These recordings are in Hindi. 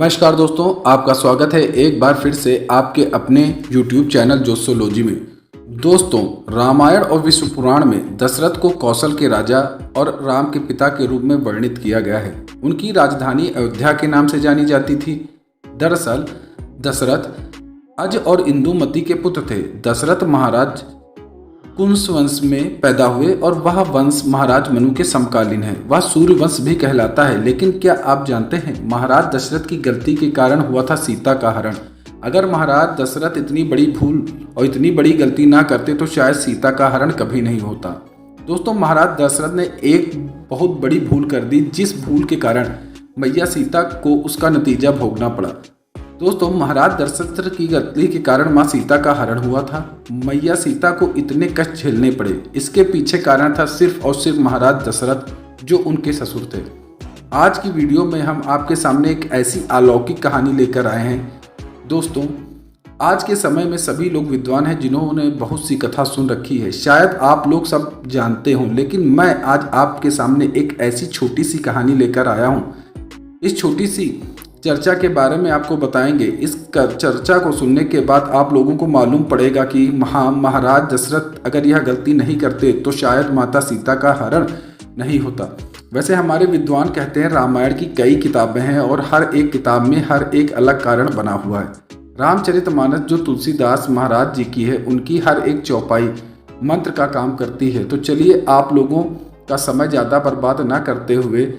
नमस्कार दोस्तों, आपका स्वागत है एक बार फिर से आपके अपने YouTube चैनल जोसोलॉजी में। दोस्तों, रामायण और विष्णु पुराण में दशरथ को कौशल के राजा और राम के पिता के रूप में वर्णित किया गया है। उनकी राजधानी अयोध्या के नाम से जानी जाती थी। दरअसल दशरथ अज और इंदुमती के पुत्र थे। दशरथ महाराज कुंस वंश में पैदा हुए और वह वंश महाराज मनु के समकालीन है। वह सूर्य वंश भी कहलाता है। लेकिन क्या आप जानते हैं, महाराज दशरथ की गलती के कारण हुआ था सीता का हरण। अगर महाराज दशरथ इतनी बड़ी भूल और इतनी बड़ी गलती ना करते तो शायद सीता का हरण कभी नहीं होता। दोस्तों, महाराज दशरथ ने एक बहुत बड़ी भूल कर दी, जिस भूल के कारण मैया सीता को उसका नतीजा भोगना पड़ा। दोस्तों, महाराज दशरथ की गलती के कारण मां सीता का हरण हुआ था। मैया सीता को इतने कष्ट झेलने पड़े, इसके पीछे कारण था सिर्फ और सिर्फ महाराज दशरथ, जो उनके ससुर थे। आज की वीडियो में हम आपके सामने एक ऐसी अलौकिक कहानी लेकर आए हैं। दोस्तों, आज के समय में सभी लोग विद्वान हैं जिन्होंने बहुत सी कथा सुन रखी है। शायद आप लोग सब जानते हों, लेकिन मैं आज आपके सामने एक ऐसी छोटी सी कहानी लेकर आया हूँ। इस छोटी सी चर्चा के बारे में आपको बताएंगे। इस चर्चा को सुनने के बाद आप लोगों को मालूम पड़ेगा कि महाराज दशरथ अगर यह गलती नहीं करते तो शायद माता सीता का हरण नहीं होता। वैसे हमारे विद्वान कहते हैं रामायण की कई किताबें हैं और हर एक किताब में हर एक अलग कारण बना हुआ है। रामचरितमानस जो तुलसीदास महाराज जी की है, उनकी हर एक चौपाई मंत्र का काम करती है। तो चलिए आप लोगों का समय ज़्यादा बर्बाद ना करते हुए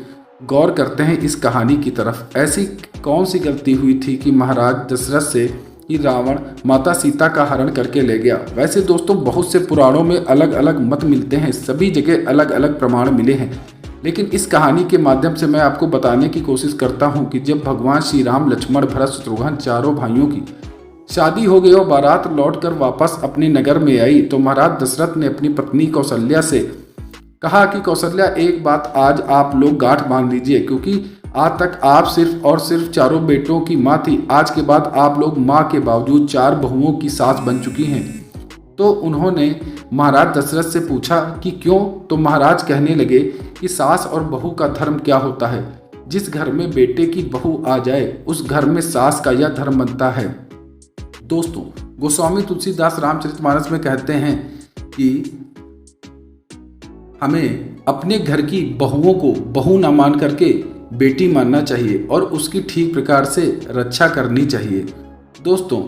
गौर करते हैं इस कहानी की तरफ। ऐसी कौन सी गलती हुई थी कि महाराज दशरथ से कि रावण माता सीता का हरण करके ले गया। वैसे दोस्तों, बहुत से पुराणों में अलग अलग मत मिलते हैं, सभी जगह अलग अलग प्रमाण मिले हैं। लेकिन इस कहानी के माध्यम से मैं आपको बताने की कोशिश करता हूँ कि जब भगवान श्री राम, लक्ष्मण, भरत, शत्रुघ्न चारों भाइयों की शादी हो गई और बारात लौटकर वापस अपने नगर में आई, तो महाराज दशरथ ने अपनी पत्नी कौशल्या से कहा कि कौशल्या, एक बात आज आप लोग गांठ बांध लीजिए, क्योंकि आज तक आप सिर्फ और सिर्फ चारों बेटों की माँ थी। आज के बाद आप लोग माँ के बावजूद 4 बहुओं की सास बन चुकी हैं। तो उन्होंने महाराज दशरथ से पूछा कि क्यों। तो महाराज कहने लगे कि सास और बहू का धर्म क्या होता है। जिस घर में बेटे की बहू आ जाए उस घर में सास का यह धर्म बनता है। दोस्तों, गोस्वामी तुलसीदास रामचरितमानस में कहते हैं कि हमें अपने घर की बहुओं को बहू न मान करके बेटी मानना चाहिए और उसकी ठीक प्रकार से रक्षा करनी चाहिए। दोस्तों,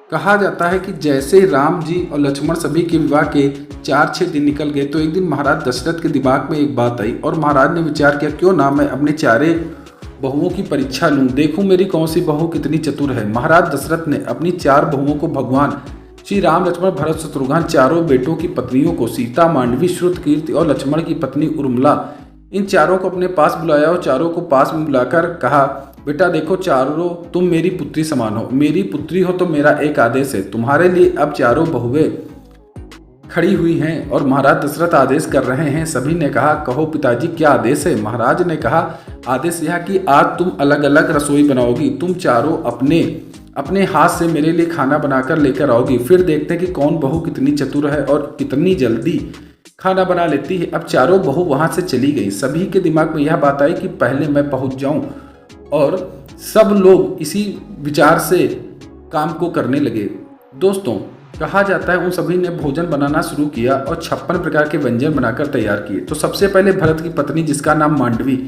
कहा जाता है कि जैसे राम जी और लक्ष्मण सभी के विवाह के 4-6 दिन निकल गए, तो एक दिन महाराज दशरथ के दिमाग में एक बात आई और महाराज ने विचार किया, क्यों ना मैं अपने 4 बहुओं की परीक्षा लूं, देखूं मेरी कौन सी बहू कितनी चतुर है। महाराज दशरथ ने अपनी 4 बहुओं को भगवान श्री राम, लक्ष्मण, भरत, शत्रुघ्न चारों बेटों की पत्नियों को, सीता, मांडवी, श्रुत, कीर्ति और लक्ष्मण की पत्नी उर्मिला, इन चारों को अपने पास बुलाया और चारों को पास में बुलाकर कहा, बेटा देखो चारों, तुम मेरी पुत्री समान हो, मेरी पुत्री हो तो मेरा एक आदेश है, तुम्हारे लिए अब चारों बहुएं खड़ी हुई हैं और महाराज दशरथ आदेश कर रहे हैं। सभी ने कहा, कहो पिताजी क्या आदेश है। महाराज ने कहा, आदेश यह कि आज तुम अलग अलग रसोई बनाओगी, तुम चारों अपने हाथ से मेरे लिए खाना बनाकर लेकर आओगी, फिर देखते हैं कि कौन बहू कितनी चतुर है और कितनी जल्दी खाना बना लेती है। अब चारों बहू वहां से चली गई। सभी के दिमाग में यह बात आई कि पहले मैं पहुंच जाऊं और सब लोग इसी विचार से काम को करने लगे। दोस्तों, कहा जाता है उन सभी ने भोजन बनाना शुरू किया और 56 प्रकार के व्यंजन बनाकर तैयार किए। तो सबसे पहले भरत की पत्नी, जिसका नाम मांडवी,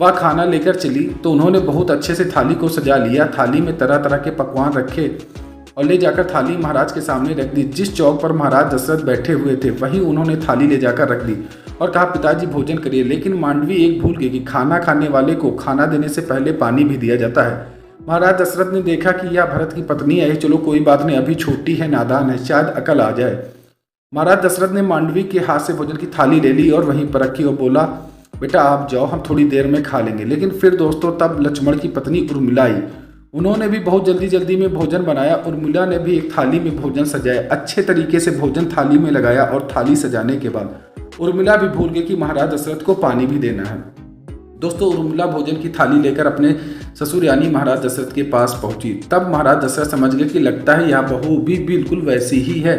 वह खाना लेकर चली। तो उन्होंने बहुत अच्छे से थाली को सजा लिया। थाली में तरह तरह के पकवान रखे और ले जाकर थाली महाराज के सामने रख दी। जिस चौक पर महाराज दशरथ बैठे हुए थे वहीं उन्होंने थाली ले जाकर रख दी और कहा, पिताजी भोजन करिए। लेकिन मांडवी एक भूल गई कि खाना खाने वाले को खाना देने से पहले पानी भी दिया जाता है। महाराज दशरथ ने देखा कि यह भरत की पत्नी है, चलो कोई बात नहीं, अभी छोटी है, नादान है, शायद अकल आ जाए। महाराज दशरथ ने मांडवी के हाथ से भोजन की थाली ले ली और वहीं पर रखी और बोला, बेटा आप जाओ, हम थोड़ी देर में खा लेंगे। लेकिन फिर दोस्तों, तब लक्ष्मण की पत्नी उर्मिला आई। उन्होंने भी बहुत जल्दी जल्दी में भोजन बनाया। उर्मिला ने भी एक थाली में भोजन सजाया, अच्छे तरीके से भोजन थाली में लगाया और थाली सजाने के बाद उर्मिला भी भूल गई कि महाराज दशरथ को पानी भी देना है। दोस्तों, उर्मिला भोजन की थाली लेकर अपने ससुर यानी महाराज दशरथ के पास पहुंची। तब महाराज दशरथ समझ गए कि लगता है यह बहू भी बिल्कुल वैसी ही है।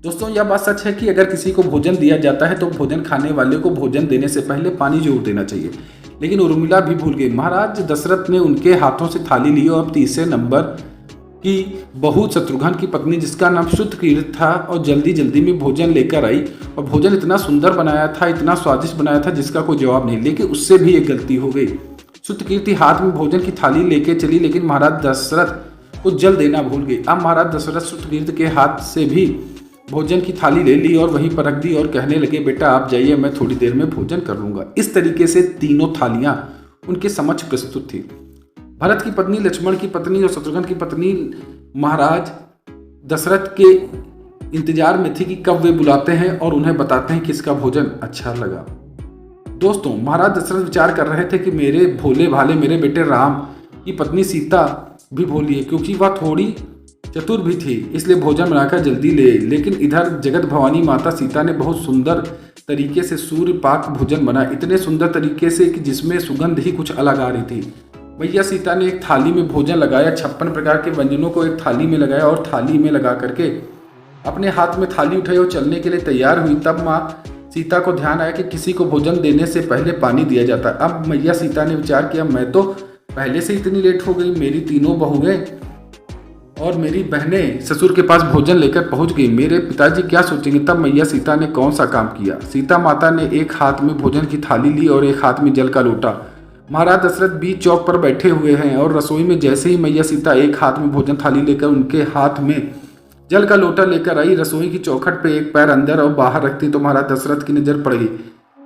दोस्तों, यह बात सच है कि अगर किसी को भोजन दिया जाता है तो भोजन खाने वाले को भोजन देने से पहले पानी जरूर देना चाहिए। लेकिन उर्मिला भी भूल गई। महाराज दशरथ ने उनके हाथों से थाली ली और तीसरे नंबर की बहू शत्रुघ्न की पत्नी जिसका नाम श्रुतकीर्ति था और जल्दी जल्दी में भोजन लेकर आई। और भोजन इतना सुंदर बनाया था, इतना स्वादिष्ट बनाया था जिसका कोई जवाब नहीं। लेकिन उससे भी एक गलती हो गई। श्रुतकीर्ति हाथ में भोजन की थाली लेके चली, लेकिन महाराज दशरथ को जल देना भूल गई। अब महाराज दशरथ श्रुतकीर्ति के हाथ से भी भोजन की थाली ले ली और वहीं पर रख दी और कहने लगे, बेटा आप जाइए, मैं थोड़ी देर में भोजन कर लूंगा। इस तरीके से तीनों थालियां उनके समक्ष प्रस्तुत थी। भरत की पत्नी, लक्ष्मण की पत्नी और शत्रुघ्न की पत्नी महाराज दशरथ के इंतजार में थी कि कब वे बुलाते हैं और उन्हें बताते हैं कि इसका भोजन अच्छा लगा। दोस्तों, महाराज दशरथ विचार कर रहे थे कि मेरे भोले भाले मेरे बेटे राम की पत्नी सीता भी भोली है, क्योंकि वह थोड़ी चतुर भी थी, इसलिए भोजन बनाकर जल्दी ले। लेकिन इधर जगत भवानी माता सीता ने बहुत सुंदर तरीके से सूर्य पाक भोजन बनाया, इतने सुंदर तरीके से कि जिसमें सुगंध ही कुछ अलग आ रही थी। मैया सीता ने एक थाली में भोजन लगाया, 56 प्रकार के व्यंजनों को एक थाली में लगाया और थाली में लगा करके अपने हाथ में थाली उठाई और चलने के लिए तैयार हुई। तब माँ सीता को ध्यान आया कि किसी को भोजन देने से पहले पानी दिया जाता है। अब मैया सीता ने विचार किया, मैं तो पहले से इतनी लेट हो गई, मेरी तीनों बहुएं और मेरी बहनें ससुर के पास भोजन लेकर पहुंच गई, मेरे पिताजी क्या सोचेंगे। तब मैया सीता ने कौन सा काम किया। सीता माता ने एक हाथ में भोजन की थाली ली और एक हाथ में जल का लोटा। महाराज दशरथ बीच चौक पर बैठे हुए हैं और रसोई में जैसे ही मैया सीता एक हाथ में भोजन थाली लेकर उनके हाथ में जल का लोटा लेकर आई, रसोई की चौखट पे एक पैर अंदर और बाहर रखती तो महाराज दशरथ की नजर पड़ गई।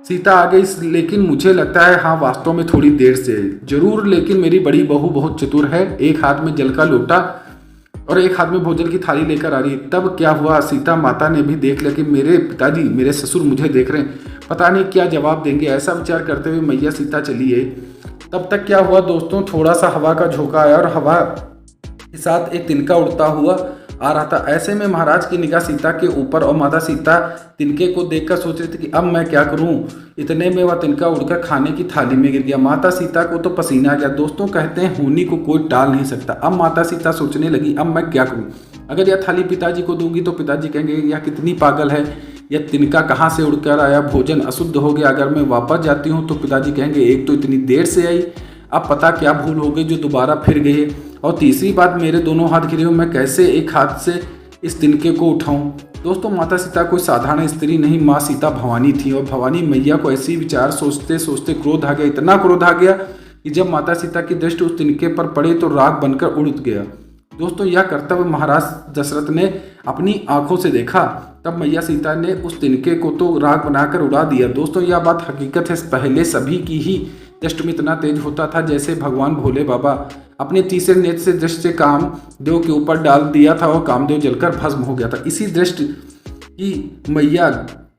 सीता आ गई, लेकिन मुझे लगता है हाँ वास्तव में थोड़ी देर से जरूर, लेकिन मेरी बड़ी बहू बहुत चतुर है, एक हाथ में जल का लोटा और एक हाथ में भोजन की थाली लेकर आ रही। तब क्या हुआ, सीता माता ने भी देख लिया कि मेरे पिताजी मेरे ससुर मुझे देख रहे हैं, पता नहीं क्या जवाब देंगे। ऐसा विचार करते हुए मैया सीता चली आई। तब तक क्या हुआ दोस्तों, थोड़ा सा हवा का झोंका आया और हवा के साथ एक तिनका उड़ता हुआ आ रहा था। ऐसे में महाराज की निगाह सीता के ऊपर और माता सीता तिनके को देखकर सोच रही थी कि अब मैं क्या करूं। इतने में वह तिनका उड़कर खाने की थाली में गिर गया। माता सीता को तो पसीना आ गया। दोस्तों, कहते हैं होनी को कोई टाल नहीं सकता। अब माता सीता सोचने लगी, अब मैं क्या करूं। अगर यह थाली पिताजी को दूंगी तो पिताजी कहेंगे यह कितनी पागल है, यह तिनका कहाँ से उड़कर आया, भोजन अशुद्ध हो गया। अगर मैं वापस जाती हूँ तो पिताजी कहेंगे एक तो इतनी देर से आई, अब पता क्या भूल हो गई जो दोबारा फिर गई है, और तीसरी बात मेरे दोनों हाथ घिरे हुए, मैं कैसे एक हाथ से इस तिनके को उठाऊं। दोस्तों, माता सीता कोई साधारण स्त्री नहीं, माँ सीता भवानी थी और भवानी मैया को ऐसी विचार सोचते सोचते क्रोध आ गया। इतना क्रोध आ गया कि जब माता सीता की दृष्टि उस तिनके पर पड़े तो राख बनकर उड़ गया। दोस्तों, यह कर्तव्य महाराज दशरथ ने अपनी आंखों से देखा। तब मैया सीता ने उस तिनके को तो राख बनाकर उड़ा दिया। दोस्तों, यह बात हकीकत है, पहले सभी की ही दृष्टि में इतना तेज होता था जैसे भगवान भोले बाबा अपने तीसरे नेत्र से दृष्टि से कामदेव के ऊपर डाल दिया था और कामदेव जलकर भस्म हो गया था। इसी दृष्टि की मैया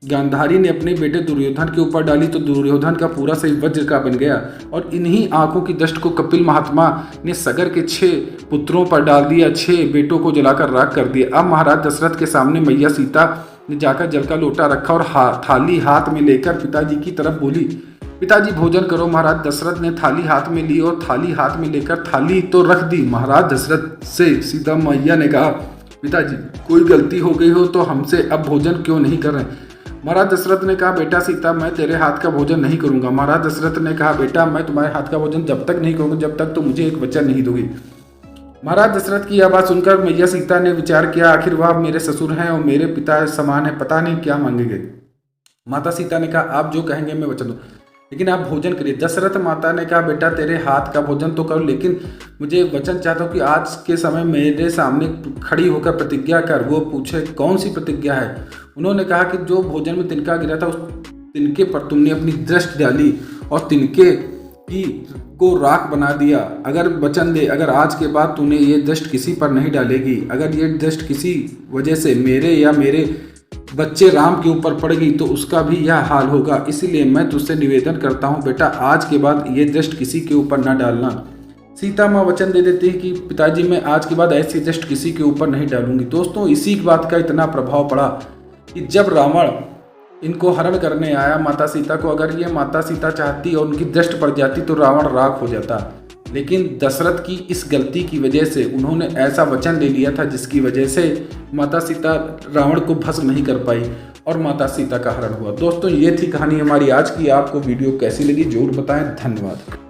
गांधारी ने अपने बेटे दुर्योधन के ऊपर डाली तो दुर्योधन का पूरा शरीर वज्र का बन गया। और इन्हीं आंखों की दृष्टि को कपिल महात्मा ने सगर के 6 पुत्रों पर डाल दिया, 6 बेटों को जलाकर राख कर दिया। अब महाराज दशरथ के सामने मैया सीता ने जाकर जल का लोटा रखा और थाली हाथ में लेकर पिताजी की तरफ बोली, पिताजी भोजन करो। महाराज दशरथ ने थाली हाथ में ली और थाली हाथ में लेकर थाली तो रख दी। महाराज दशरथ से सीता मैया ने कहा, पिताजी कोई गलती हो गई हो तो हमसे अब भोजन क्यों नहीं कर रहे। महाराज दशरथ ने कहा, बेटा सीता मैं तेरे हाथ का भोजन नहीं करूंगा। महाराज दशरथ ने कहा, बेटा मैं तुम्हारे हाथ का भोजन जब तक नहीं करूंगा जब तक तो मुझे एक वचन नहीं दोगी। महाराज दशरथ की यह बात सुनकर मैया सीता ने विचार किया, आखिर वह मेरे ससुर हैं और मेरे पिता समान है, पता नहीं क्या मांगेंगे। माता सीता ने कहा, आप जो कहेंगे मैं वचन दूं, लेकिन आप भोजन करिए। दशरथ माता ने कहा, बेटा तेरे हाथ का भोजन तो करो, लेकिन मुझे वचन चाहता हूँ कि आज के समय मेरे सामने खड़ी होकर प्रतिज्ञा कर। वो पूछे कौन सी प्रतिज्ञा है। उन्होंने कहा कि जो भोजन में तिनका गिरा था उस तिनके पर तुमने अपनी दृष्टि डाली और तिनके की को राख बना दिया। अगर वचन दे, अगर आज के बाद तूने ये दृष्टि किसी पर नहीं डालेगी, अगर ये दृष्टि किसी वजह से मेरे या मेरे बच्चे राम के ऊपर पड़ गई तो उसका भी यह हाल होगा। इसीलिए मैं तुझसे निवेदन करता हूँ बेटा आज के बाद ये दृष्टि किसी के ऊपर न डालना। सीता माँ वचन दे देती है कि पिताजी मैं आज के बाद ऐसी दृष्टि किसी के ऊपर नहीं डालूंगी। दोस्तों, इसी बात का इतना प्रभाव पड़ा कि जब रावण इनको हरण करने आया माता सीता को, अगर ये माता सीता चाहती और उनकी दृष्टि पड़ जाती तो रावण राख हो जाता। लेकिन दशरथ की इस गलती की वजह से उन्होंने ऐसा वचन ले लिया था जिसकी वजह से माता सीता रावण को भस्म नहीं कर पाई और माता सीता का हरण हुआ। दोस्तों ये थी कहानी हमारी आज की। आपको वीडियो कैसी लगी जरूर बताएं। धन्यवाद।